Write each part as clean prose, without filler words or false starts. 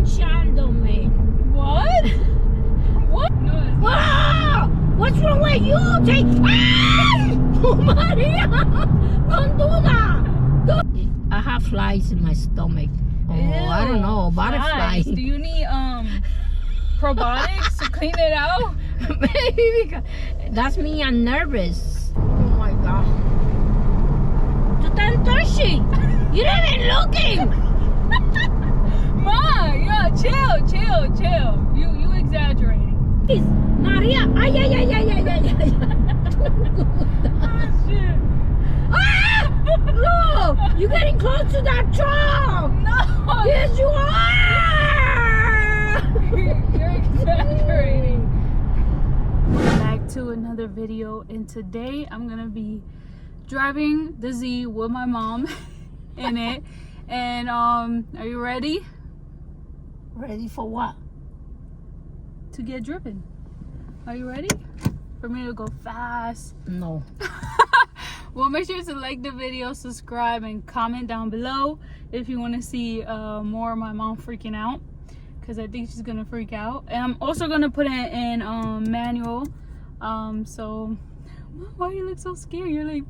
escuchándome. What? What? No, it's not. Wow! What's wrong with you? Take. Ay! Oh, Maria! Don't do that! I have flies in my stomach. Oh, Ew, I don't know. Butterflies. Do you need probiotics to clean it out? Maybe because that's me. I'm nervous. Oh my god. You estás thirsty. You're not even looking. Ma, yeah, chill. You exaggerating. Please, Maria. Ay. Oh shit. Ah! Look, you're getting close to that truck. No. Yes, you are. You're exaggerating. Back to another video, and today I'm gonna be driving the Z with my mom in it. And are you ready? Ready for what? To get driven. Are you ready? For me to go fast? No. Well, make sure to like the video, subscribe, and comment down below if you want to see more of my mom freaking out, because I think she's gonna freak out. And I'm also gonna put it in manual. So why you look so scared? You're like,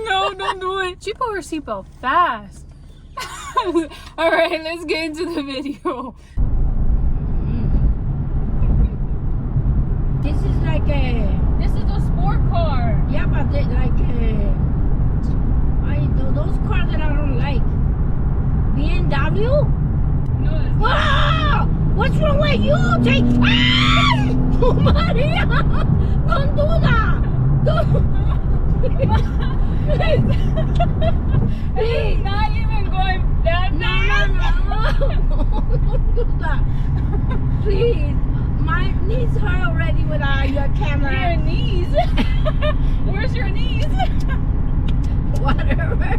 no, don't do it. She put her seatbelt fast. All right, let's get into the video. This is like a. This is a sport car. Yeah, but they like those cars that I don't like. BMW? No, it's not. Wow! What's wrong with you? Take. Ay! Oh, Maria! Don't do that! Don't. He's not even going that fast. No. Don't do that. Please. My knees hurt already without your camera. Your knees? Where's your knees? Whatever.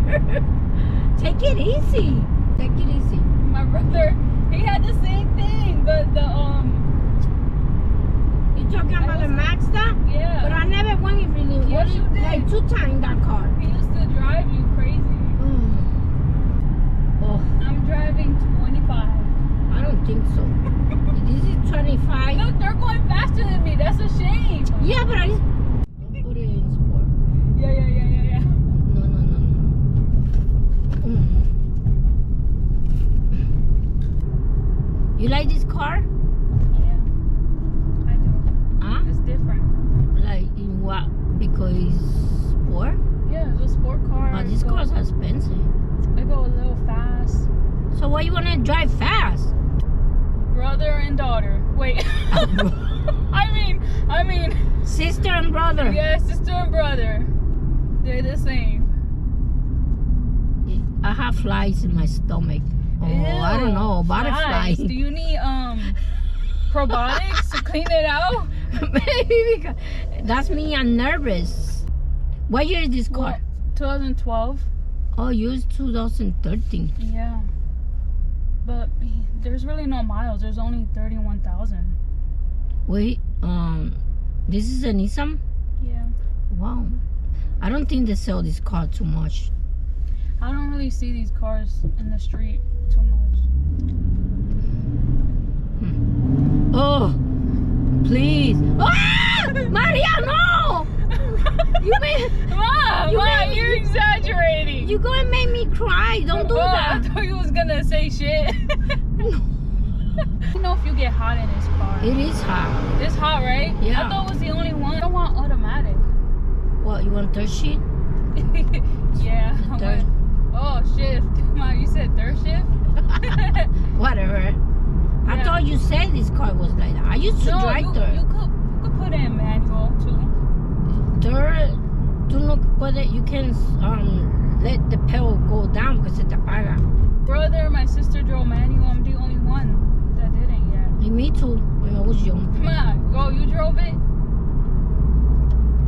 Take it easy. Take it easy. My brother, he had the same thing. You talking about the Mazda? Yeah. But I never went in really. Yes, you did. Like 2 times that car. He used to drive you crazy. Oh, I'm driving 25. I don't think so. This is 25. Look, they're going faster than me. That's a shame. Yeah, but don't put it in sport. Yeah. No. You like this car? Yeah, I do. Huh? It's different. Like in what? Because it's sport? Yeah, it's a sport car. But these cars are expensive. They go a little fast. So why you wanna drive fast? Brother and daughter. Wait. I mean. Sister and brother. Yeah, sister and brother. They're the same. I have flies in my stomach. Oh, Ew, I don't know. Butterflies. Do you need probiotics to clean it out? Maybe because that's me. I'm nervous. What year is this car? Well, 2012. Oh, yours 2013. Yeah. But there's really no miles. There's only 31,000. Wait, this is a Nissan? Yeah. Wow. I don't think they sell this car too much. I don't really see these cars in the street too much. Oh, please. Ah! Maria, no! You made... Mom, you're exaggerating. You're going to make me cry. Don't do that. I thought you was going to say shit. You know if you get hot in this car. It is hot. It's hot, right? Yeah. I thought it was the only one. I don't want automatic. What, you want third shift? Yeah. Third. Oh, shift. Mom, you said third shift? Whatever. I Yeah. thought you said this car was like that. I used to drive third. You could put it in manual too. Third, tú no puedes, you can let the pedal go down because se te apaga. Brother and my sister drove manual. I'm the only one that didn't yet. And me too, when I was young. Mom, oh, you drove it?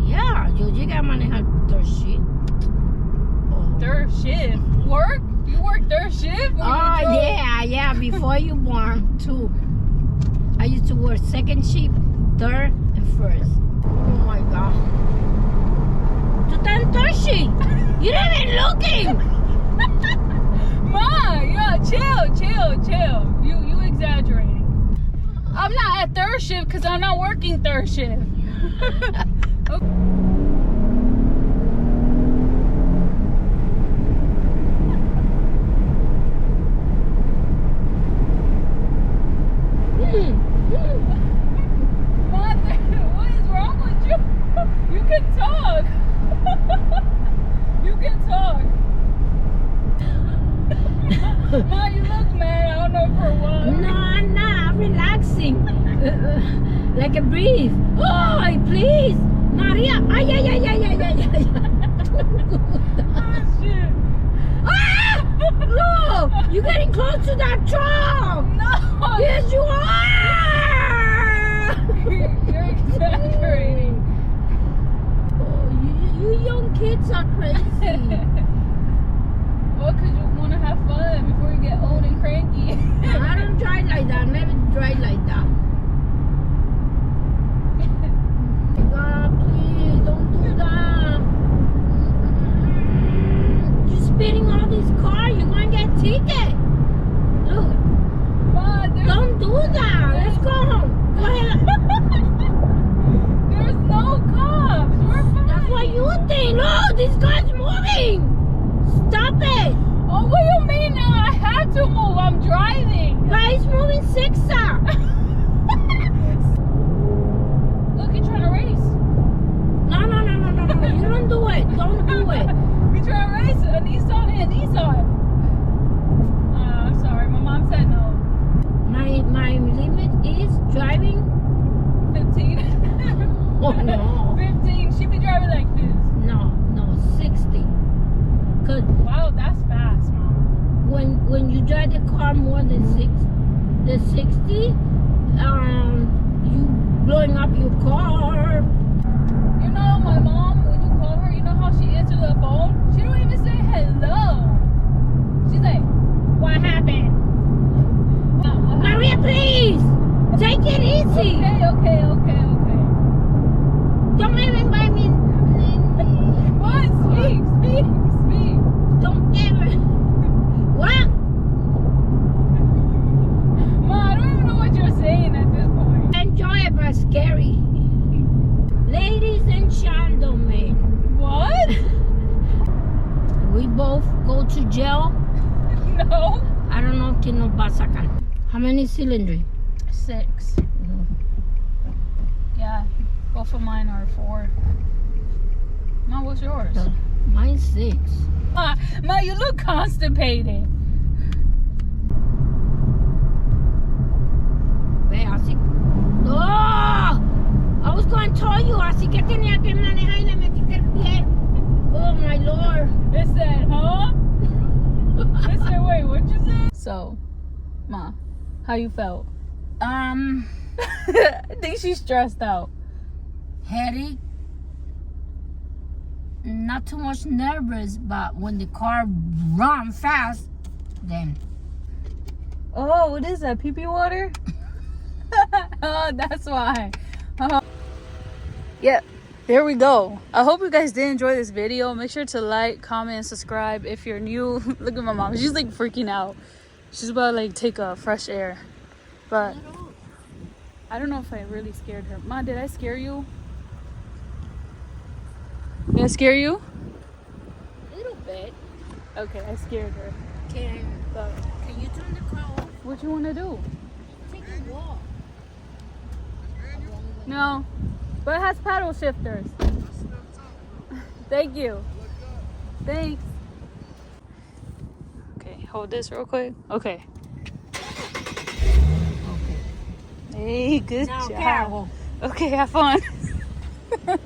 Yeah, yo llegué a manejar third shift. Oh. Third shift? Work? You work third shift? Oh, yeah, before you born too. I used to work second shift, third, and first. Oh my God. Tú estás en third shift. You're not even looking. Ma, yeah, chill. You first shift because I'm not working third shift. Okay. Mother, what is wrong with you? You can talk. You can talk. Ma, you look mad. I don't know for what. No, I'm not. Relaxing. Like a breathe. Oh, please. Maria. Ay, ay, ay, ay, ay, ay, ay. Oh, shit. Ah! Look! You're getting close to that truck! No! Yes, you are! You're exaggerating. Oh, you young kids are crazy. Well, because you want to have fun before you get old and cranky. I don't drive like that. Never drive like that. God, please don't do that. You're speeding all these cars. You're going to get ticket. Look. Ma, Don't do that. Let's go home. Go ahead. there's no cops. We're fine. That's what you think. Look, this car's moving. Stop it. Oh, what do you mean now? I have to move. I'm driving. But it's moving zigzag. Look, you're trying to race. No. You don't do it. Don't do it. You're trying to race a Nissan and a Nissan. I'm sorry. My mom said no. My limit is driving. 15. Oh no. 15. She be driving like this. No, 60. Cause Wow, that's fast, Mom. when you drive the car more than 60, you blowing up your car. You know, my mom, when you call her, you know how she answers the phone? She don't even say hello. She's like, what happened? What Maria, happened? please take it easy. Okay. Don't even buy me. What? Speak. Don't ever. What? Ma, I don't even know what you're saying at this point. Enjoy it, but scary. Ladies and gentlemen, What? we both go to jail. No. I don't know quién nos va a sacar. How many cylinders? 6. Yeah, both of mine are 4. Ma, what's yours? Mine's 6. Ma, you look constipated. Ve, así. ¡Oh! I was going to tell you, así que tenía que manejar y le metiste el pie. Oh my lord. It said, huh? It said, wait, what you said? So, Ma, how you felt? I think she's stressed out. Headache. Not too much nervous, but when the car run fast, then. Oh, what is that? Pee-pee water? Oh, that's why. Yep, there we go. I hope you guys did enjoy this video. Make sure to like, comment, and subscribe if you're new. Look at my mom. She's like freaking out. She's about to like take a fresh air. But I don't know if I really scared her. Ma, did I scare you? Did I scare you? A little bit. Okay, I scared her. Can you turn the car off? What you want to do? Take a walk. No, but it has paddle shifters. Thank you. Thanks. Okay, hold this real quick. Okay. Okay. Hey, good Now, ¿qué job. hago? Okay, have fun.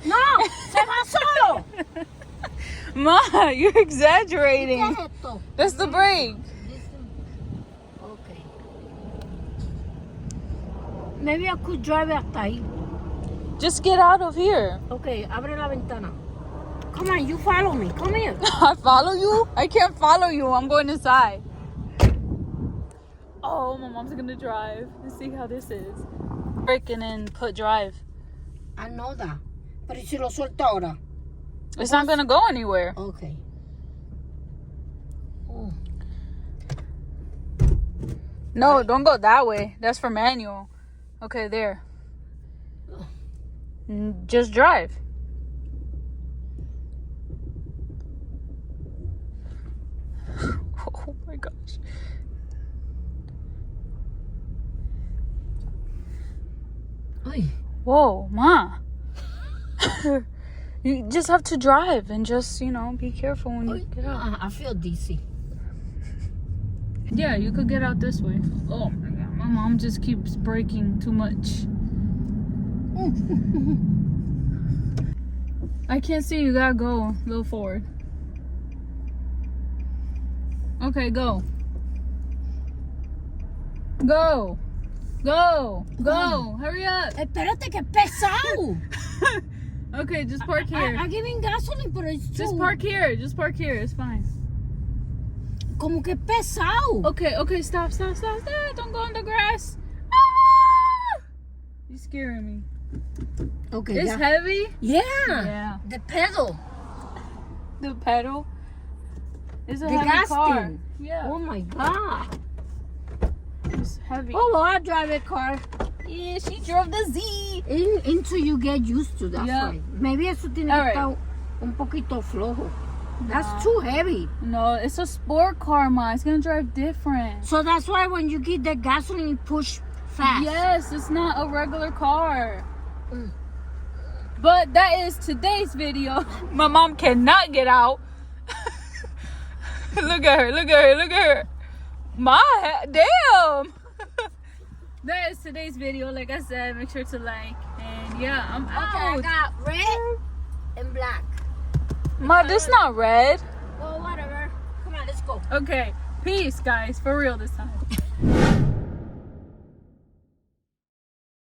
No, se va solo. Ma, you're exaggerating. ¿Qué es esto? That's the brake. Okay. Maybe I could drive hasta ahí. Just get out of here. Okay, abre la ventana. Come on, you follow me. Come here. I follow you? I can't follow you. I'm going inside. Oh, my mom's gonna drive. Let's see how this is. Brake and then put drive. I know that. Pero si lo suelto ahora. It's not gonna go anywhere. Okay. Oh. No, don't go that way. That's for manual. Okay, there. just drive. Oh my gosh. Oy. Whoa, Ma. You just have to drive and just, be careful when you get out. I feel dizzy. Yeah, you could get out this way. Oh my God, my mom just keeps braking too much. I can't see. You gotta go a little forward. Okay, go. Go. Go. Go. Hurry up. Espérate que pesado. Okay, just park here. I'm giving gasoline, but it's too... Just park here. Just park here. It's fine. Como que pesado. Okay, stop. Don't go on the grass. Ah! You're scaring me. Okay, It's heavy? Yeah. The pedal. The pedal? It's a The heavy gas car. thing. Yeah. Oh my God. It's heavy. Oh, well, I drive a car. Yeah, she drove the Z. Until you get used to that. Yeah. Right. Maybe eso tiene All que right. estar un poquito flojo. Nah. That's too heavy. No, it's a sport car, Ma. It's gonna drive different. So that's why when you get the gasoline, you push fast. Yes, it's not a regular car. Mm. But that is today's video. My mom cannot get out. Look at her. Damn. That is today's video. Like I said, make sure to like. And yeah, I'm Okay, out. I got red and black. Ma, this not red. Well, whatever. Come on, let's go. Okay, peace, guys. For real this time.